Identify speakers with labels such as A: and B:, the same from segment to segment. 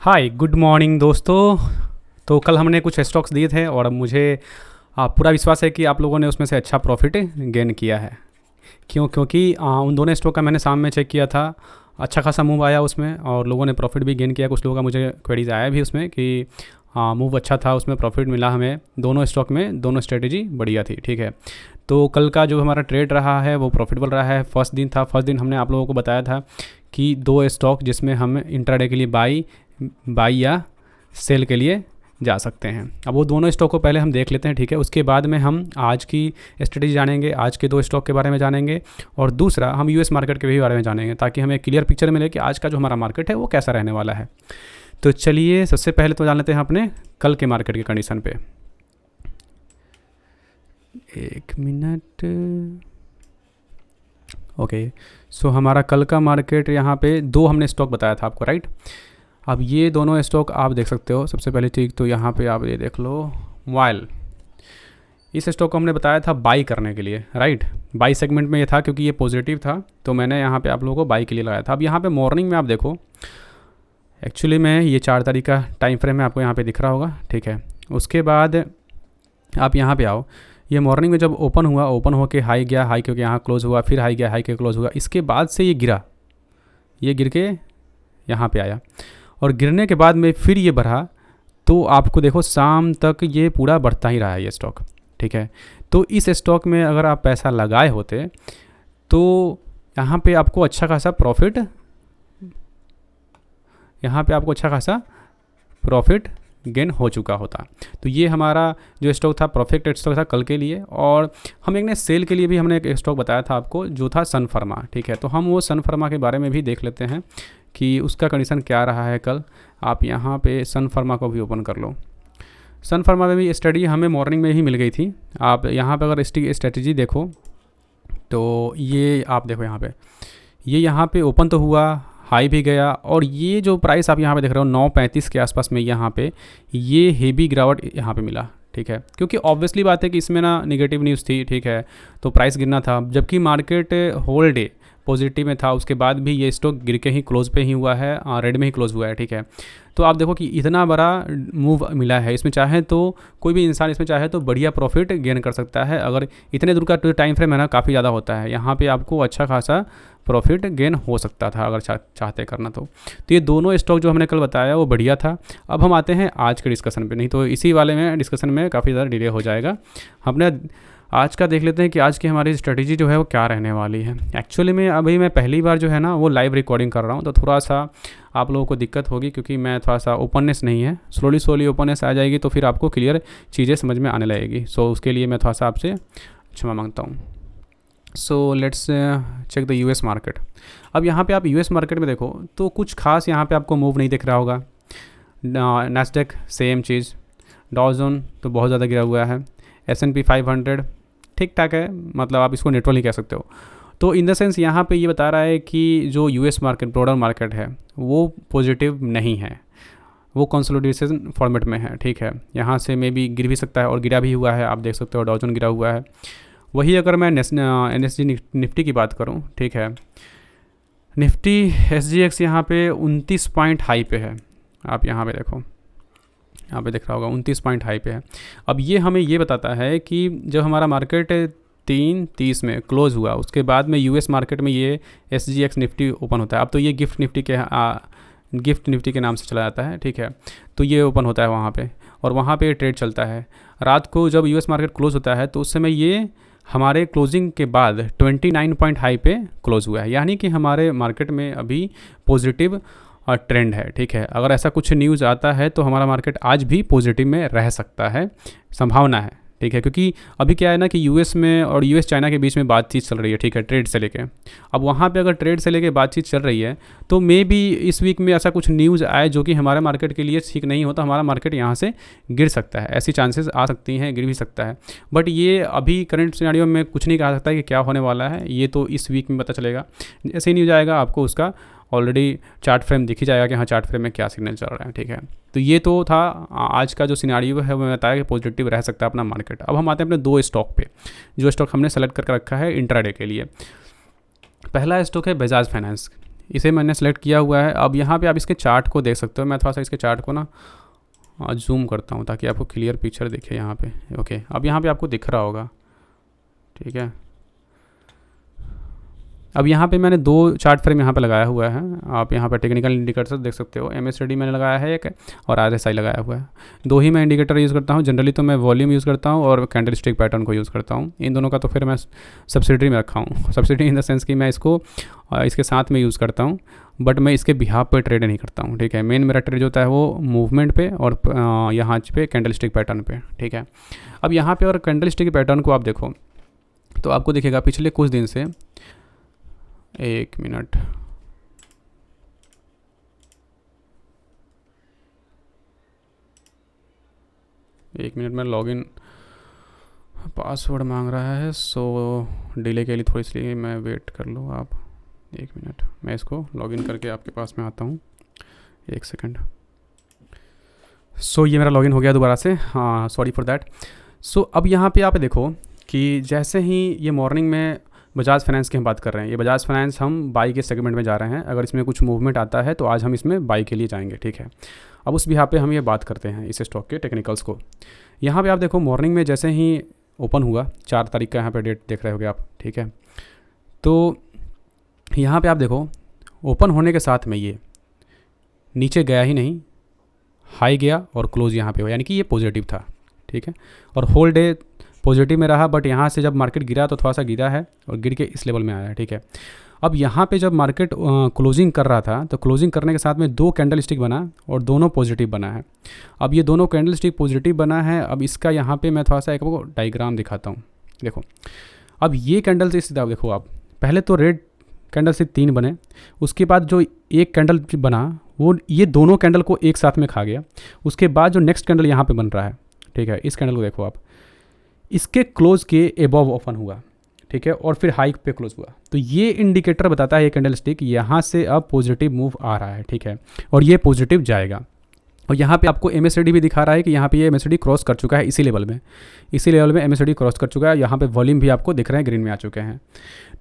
A: Hi good morning दोस्तों। तो कल हमने कुछ स्टॉक्स दिए थे और मुझे पूरा विश्वास है कि आप लोगों ने उसमें से अच्छा प्रॉफिट गेन किया है। क्योंकि उन दोनों स्टॉक का मैंने शाम में चेक किया था, अच्छा खासा मूव आया उसमें और लोगों ने प्रॉफिट भी गेन किया। कुछ लोगों का मुझे क्वेरीज आया भी उसमें कि मूव अच्छा था, उसमें प्रॉफिट मिला हमें। दोनों स्टॉक में दोनों स्ट्रेटेजी बढ़िया थी, ठीक है। तो कल का जो हमारा ट्रेड रहा है वो प्रॉफिटेबल रहा है। फर्स्ट दिन था, फर्स्ट दिन हमने आप लोगों को बताया था कि दो स्टॉक जिसमें हम इंट्राडे के लिए बाई बाई या सेल के लिए जा सकते हैं। अब वो दोनों स्टॉक को पहले हम देख लेते हैं, ठीक है। उसके बाद में हम आज की स्ट्रेटेजी जानेंगे, आज के दो स्टॉक के बारे में जानेंगे और दूसरा हम यूएस मार्केट के भी बारे में जानेंगे, ताकि हमें क्लियर पिक्चर मिले कि आज का जो हमारा मार्केट है वो कैसा रहने वाला है। तो चलिए सबसे पहले तो जान लेते हैं अपने कल के मार्केट की कंडीशन पे। एक मिनट। ओके, सो हमारा कल का मार्केट यहाँ पे दो हमने स्टॉक बताया था आपको, राइट। अब ये दोनों स्टॉक आप देख सकते हो। सबसे पहले चीज़ तो यहाँ पे आप ये देख लो, वाइल। इस स्टॉक को हमने बताया था बाई करने के लिए, राइट। बाई सेगमेंट में ये था क्योंकि ये पॉजिटिव था, तो मैंने यहाँ पे आप लोगों को बाई के लिए लगाया था। अब यहाँ पे मॉर्निंग में आप देखो, एक्चुअली में ये 4 तारीख का टाइम फ्रेम है, आपको यहाँ पे दिख रहा होगा, ठीक है। उसके बाद आप यहाँ पे आओ, ये मॉर्निंग में जब ओपन हुआ, ओपन होके हाई गया, हाई क्योंकि यहाँ क्लोज हुआ, फिर हाई गया, हाई के क्लोज हुआ। इसके बाद से ये गिरा, ये गिर के यहाँ पे आया और गिरने के बाद में फिर ये बढ़ा। तो आपको देखो शाम तक ये पूरा बढ़ता ही रहा है ये स्टॉक, ठीक है। तो इस स्टॉक में अगर आप पैसा लगाए होते तो यहाँ पे आपको अच्छा खासा प्रॉफिट गेन हो चुका होता। तो ये हमारा जो स्टॉक था परफेक्ट स्टॉक था कल के लिए। और हम एक ने सेल के लिए भी हमने एक स्टॉक बताया था आपको, जो था सन फार्मा, ठीक है। तो हम वो सन फार्मा के बारे में भी देख लेते हैं कि उसका कंडीशन क्या रहा है कल। आप यहाँ पे सन फार्मा को भी ओपन कर लो। सन फार्मा में भी स्टडी हमें मॉर्निंग में ही मिल गई थी। आप यहाँ पे अगर इसकी स्ट्रेटजी देखो तो ये आप देखो यहाँ पे ओपन तो हुआ, हाई भी गया और ये जो प्राइस आप यहाँ पे देख रहे हो 9.35 के आसपास में, यहाँ पे ये हेवी गिरावट यहाँ पे मिला, ठीक है। क्योंकि ऑब्वियसली बात है कि इसमें ना निगेटिव न्यूज़ थी, ठीक है, तो प्राइस गिरना था। जबकि मार्केट होल डे पॉजिटिव में था, उसके बाद भी ये स्टॉक गिर के ही क्लोज पे ही हुआ है, रेड में ही क्लोज हुआ है, ठीक है। तो आप देखो कि इतना बड़ा मूव मिला है इसमें, चाहे तो कोई भी इंसान इसमें चाहे तो बढ़िया प्रॉफिट गेन कर सकता है। अगर इतने दूर का टाइम फ्रेम है ना, काफ़ी ज़्यादा होता है, यहाँ पे आपको अच्छा खासा प्रॉफिट गेन हो सकता था अगर चाहते करना तो ये दोनों स्टॉक जो हमने कल बताया वो बढ़िया था। अब हम आते हैं आज के डिस्कशन पे, नहीं तो इसी वाले में डिस्कशन में काफ़ी ज़्यादा डिले हो जाएगा। हमने आज का देख लेते हैं कि आज की हमारी स्ट्रेटेजी जो है वो क्या रहने वाली है। एक्चुअली में अभी मैं पहली बार जो है ना वो लाइव रिकॉर्डिंग कर रहा हूँ, तो थोड़ा सा आप लोगों को दिक्कत होगी क्योंकि मैं थोड़ा सा ओपननेस नहीं है। स्लोली ओपननेस आ जाएगी तो फिर आपको क्लियर चीज़ें समझ में आने लगेगी। सो उसके लिए मैं थोड़ा सा आपसे क्षमा मांगता हूँ। So let's check the US market. अब यहाँ पे आप यूएस मार्केट में देखो तो कुछ खास यहाँ पे आपको मूव नहीं दिख रहा होगा। नैस्डैक सेम चीज़, डॉ जोन तो बहुत ज़्यादा गिरा हुआ है, S&P 500 ठीक ठाक है, मतलब आप इसको न्यूट्रल ही कह सकते हो। तो इन द सेंस यहाँ पे ये बता रहा है कि जो यूएस मार्केट ब्रॉडर मार्केट है वो पॉजिटिव नहीं है, वो कंसोलिडेशन फॉर्मेट में है, ठीक है। यहाँ से मे बी गिर भी सकता है और गिरा भी हुआ है, आप देख सकते हो डॉ जोन गिरा हुआ है। वही अगर मैं NSG निफ्टी की बात करूँ, ठीक है, निफ्टी SGX यहाँ पे 29 पॉइंट हाई पे है। आप यहाँ पे देखो, यहाँ पे दिख रहा होगा 29 पॉइंट हाई पे है। अब ये हमें ये बताता है कि जब हमारा मार्केट 3:30 में क्लोज हुआ, उसके बाद में यूएस मार्केट में ये SGX निफ्टी ओपन होता है। अब तो ये गिफ्ट निफ्टी के नाम से चला जाता है, ठीक है। तो ये ओपन होता है वहाँ पे और वहाँ पे ट्रेड चलता है। रात को जब यूएस मार्केट क्लोज होता है तो उस समय ये हमारे क्लोजिंग के बाद 29 पॉइंट हाई पे क्लोज हुआ है, यानी कि हमारे मार्केट में अभी पॉजिटिव ट्रेंड है, ठीक है। अगर ऐसा कुछ न्यूज़ आता है तो हमारा मार्केट आज भी पॉजिटिव में रह सकता है, संभावना है, ठीक है। क्योंकि अभी क्या है ना कि यूएस में और यूएस चाइना के बीच में बातचीत चल रही है, ठीक है, ट्रेड से लेके। अब वहाँ पे अगर ट्रेड से लेके बातचीत चल रही है तो मे बी इस वीक में ऐसा कुछ न्यूज़ आए जो कि हमारे मार्केट के लिए ठीक नहीं होता, हमारा मार्केट यहाँ से गिर सकता है। ऐसी चांसेस आ सकती हैं, गिर भी सकता है। बट ये अभी करंट सिनेरियो में कुछ नहीं कहा सकता कि क्या होने वाला है, ये तो इस वीक में पता चलेगा। जैसे ही न्यूज़ आएगा आपको उसका ऑलरेडी चार्ट फ्रेम दिख ही जाएगा कि हाँ चार्ट फ्रेम में क्या सिग्नल चल रहा है, ठीक है। तो ये तो था आज का जो सिनारियो है, वो मैं बताया कि पॉजिटिव रह सकता है अपना मार्केट। अब हम आते हैं अपने दो स्टॉक पे, जो स्टॉक हमने सेलेक्ट करके रखा है इंट्राडे के लिए। पहला स्टॉक है बजाज फाइनेंस। इसे मैंने सेलेक्ट किया हुआ है। अब यहाँ पे आप इसके चार्ट को देख सकते हो। मैं थोड़ा सा इसके चार्ट को ना जूम करता हूँ ताकि आपको क्लियर पिक्चर दिखे यहाँ पे। ओके, अब यहाँ पे आपको दिख रहा होगा, ठीक है। अब यहाँ पे मैंने 2 चार्ट फ्रेम यहाँ पे लगाया हुआ है। आप यहाँ पे टेक्निकल इंडिकेटर देख सकते हो। MACD मैंने लगाया है एक, और RSI लगाया हुआ है। 2 ही मैं इंडिकेटर यूज़ करता हूँ। जनरली तो मैं वॉल्यूम यूज़ करता हूँ और कैंडलस्टिक पैटर्न को यूज़ करता हूँ। इन दोनों का तो फिर मैं सब्सिडरी में रखा हूँ। सब्सिडरी इन द सेंस कि मैं इसको इसके साथ में यूज़ करता हूँ, बट मैं इसके बिहाफ पे ट्रेड नहीं करता हूँ, ठीक है। मेन मेरा ट्रेड जो होता है वो मूवमेंट पे और यहाँ पे कैंडलस्टिक पैटर्न पे, ठीक है। अब यहाँ पे और कैंडलस्टिक पैटर्न को आप देखो तो आपको दिखेगा पिछले कुछ दिन से, 1 मिनट, में लॉगिन पासवर्ड मांग रहा है, सो डिले के लिए थोड़ी सी मैं वेट कर लो आप 1 मिनट। मैं इसको लॉगिन करके आपके पास में आता हूँ, 1 सेकंड। सो ये मेरा लॉगिन हो गया दोबारा से, हाँ सॉरी फॉर दैट। सो अब यहाँ पे आप देखो कि जैसे ही ये मॉर्निंग में बजाज फाइनेंस की हम बात कर रहे हैं, ये बजाज फाइनेंस हम बाई के सेगमेंट में जा रहे हैं। अगर इसमें कुछ मूवमेंट आता है तो आज हम इसमें बाई के लिए जाएंगे, ठीक है। अब उस बिहाफ पे हम ये बात करते हैं इस स्टॉक के टेक्निकल्स को। यहाँ पे आप देखो मॉर्निंग में जैसे ही ओपन हुआ, 4 तारीख का यहाँ पे डेट देख रहे होगे आप, ठीक है। तो यहाँ पे आप देखो ओपन होने के साथ में ये नीचे गया ही नहीं, हाई गया और क्लोज यहाँ पे हुआ, यानी कि ये पॉजिटिव था, ठीक है। और होल डे पॉजिटिव में रहा, बट यहाँ से जब मार्केट गिरा तो थोड़ा सा गिरा है और गिर के इस लेवल में आया है, ठीक है। अब यहाँ पे जब मार्केट क्लोजिंग कर रहा था तो क्लोजिंग करने के साथ में 2 कैंडल स्टिक बना और दोनों पॉजिटिव बना है। अब ये दोनों कैंडल स्टिक पॉजिटिव बना है। अब इसका यहाँ पे मैं थोड़ा सा एक आपको डायग्राम दिखाता हूँ, देखो। अब ये कैंडल से सीधा देखो आप, पहले तो रेड कैंडल से 3 बने, उसके बाद जो एक कैंडल बना वो ये दोनों कैंडल को एक साथ में खा गया। उसके बाद जो नेक्स्ट कैंडल यहाँ पे बन रहा है, ठीक है, इस कैंडल को देखो आप, इसके क्लोज के एबव ओपन हुआ, ठीक है, और फिर हाई पे क्लोज हुआ। तो ये इंडिकेटर बताता है ये कैंडल स्टिक यहाँ से अब पॉजिटिव मूव आ रहा है, ठीक है, और ये पॉजिटिव जाएगा। और यहाँ पे आपको MACD भी दिखा रहा है कि यहाँ पे ये MACD क्रॉस कर चुका है, इसी लेवल में MACD क्रॉस कर चुका है। यहाँ पे वॉल्यूम भी आपको दिख रहे हैं, ग्रीन में आ चुके हैं।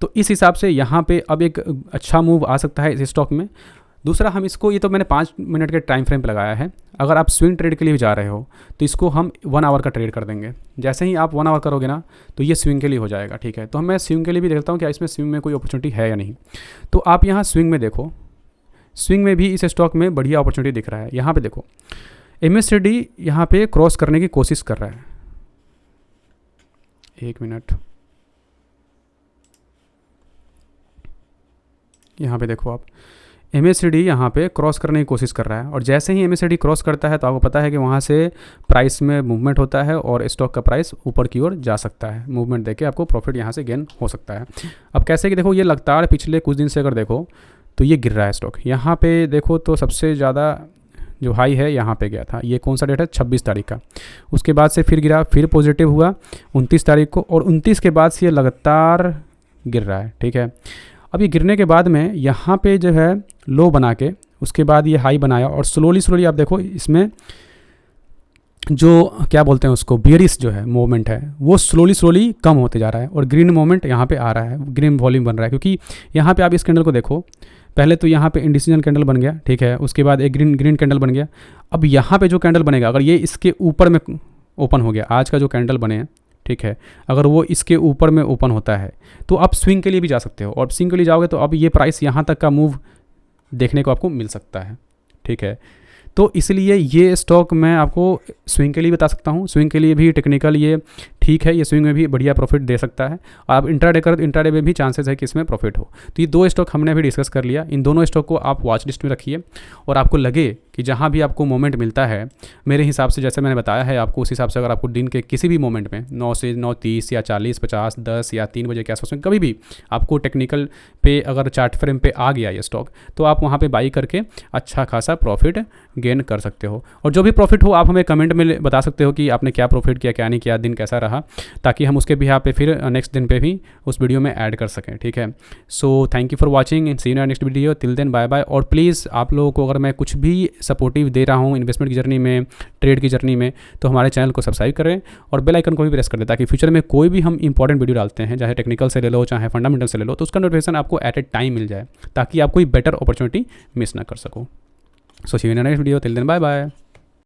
A: तो इस हिसाब से यहाँ पे अब एक अच्छा मूव आ सकता है इस स्टॉक में। दूसरा हम इसको, ये तो मैंने 5 मिनट के टाइम फ्रेम पे लगाया है। अगर आप स्विंग ट्रेड के लिए भी जा रहे हो तो इसको हम 1 आवर का ट्रेड कर देंगे। जैसे ही आप 1 आवर करोगे ना तो ये स्विंग के लिए हो जाएगा, ठीक है। तो मैं स्विंग के लिए भी देखता हूँ क्या इसमें स्विंग में कोई अपॉर्चुनिटी है या नहीं। तो आप यहाँ स्विंग में देखो, स्विंग में भी इस स्टॉक में बढ़िया अपॉर्चुनिटी दिख रहा है। यहाँ पे देखो MACD यहाँ पे क्रॉस करने की कोशिश कर रहा है, 1 मिनट, यहाँ पे देखो आप MACD यहाँ पे क्रॉस करने की कोशिश कर रहा है। और जैसे ही MACD क्रॉस करता है तो आपको पता है कि वहाँ से प्राइस में मूवमेंट होता है और स्टॉक का प्राइस ऊपर की ओर जा सकता है। मूवमेंट देके आपको प्रॉफिट यहाँ से गेन हो सकता है। अब कैसे कि देखो ये लगातार पिछले कुछ दिन से अगर देखो तो ये गिर रहा है स्टॉक। यहाँ पे देखो तो सबसे ज़्यादा जो हाई है यहाँ पे गया था, ये कौन सा डेट है, 26 तारीख का। उसके बाद से फिर गिरा, फिर पॉजिटिव हुआ 29 तारीख को, और 29 के बाद से ये लगातार गिर रहा है, ठीक है। अब ये गिरने के बाद में यहाँ पे जो है लो बना के उसके बाद ये हाई बनाया, और स्लोली आप देखो इसमें जो क्या बोलते हैं उसको, बेयरिश जो है मूवमेंट है वो स्लोली कम होते जा रहा है और ग्रीन मूवमेंट यहाँ पे आ रहा है, ग्रीन वॉल्यूम बन रहा है। क्योंकि यहाँ पे आप इस कैंडल को देखो, पहले तो यहाँ पे इंडिसीजन कैंडल बन गया, ठीक है, उसके बाद एक ग्रीन कैंडल बन गया। अब यहाँ पे जो कैंडल बनेगा, अगर ये इसके ऊपर में ओपन हो गया, आज का जो कैंडल बने हैं, ठीक है, अगर वो इसके ऊपर में ओपन होता है तो आप स्विंग के लिए भी जा सकते हो, और स्विंग के लिए जाओगे तो अब ये प्राइस यहाँ तक का मूव देखने को आपको मिल सकता है, ठीक है। तो इसलिए ये स्टॉक मैं आपको स्विंग के लिए बता सकता हूँ। स्विंग के लिए भी टेक्निकल ये ठीक है, ये स्विंग में भी बढ़िया प्रॉफिट दे सकता है। आप इंट्राडे करो तो इंट्राडे में भी चांसेस है कि इसमें प्रॉफिट हो। तो ये 2 स्टॉक हमने अभी डिस्कस कर लिया। इन दोनों स्टॉक को आप वॉच लिस्ट में रखिए, और आपको लगे कि जहाँ भी आपको मोमेंट मिलता है, मेरे हिसाब से जैसे मैंने बताया है आपको, उस हिसाब से अगर आपको दिन के किसी भी मोमेंट में 9 से 9:30 या 40, 50, 10 या 3 बजे के आसपास में कभी भी आपको टेक्निकल पे अगर चार्ट फ्रेम पे आ गया ये स्टॉक, तो आप वहाँ पे बाई करके अच्छा खासा प्रॉफिट गेन कर सकते हो। और जो भी प्रॉफिट हो आप हमें कमेंट में बता सकते हो कि आपने क्या प्रॉफिट किया, क्या नहीं किया, दिन कैसा रहा, ताकि हम उसके बिहाफ पे फिर नेक्स्ट दिन पे भी उस वीडियो में ऐड कर सकें, ठीक है। So thank you for watching and see you next video. Till then bye bye. और प्लीज़ आप लोगों को अगर मैं कुछ भी सपोर्टिव दे रहा हूँ इन्वेस्टमेंट की जर्नी में, ट्रेड की जर्नी में, तो हमारे चैनल को सब्सक्राइब करें और बेल आइकन को भी प्रेस कर दें, ताकि फ्यूचर में कोई भी हम इंपॉर्टेंट वीडियो डालते हैं, चाहे टेक्निकल से ले लो चाहे फंडामेंटल से ले लो, तो उसका नोटिफिकेशन आपको एट ए टाइम मिल जाए, ताकि आप कोई बेटर अपॉर्चुनिटी मिस ना कर सको। So see you in next video, till then bye bye.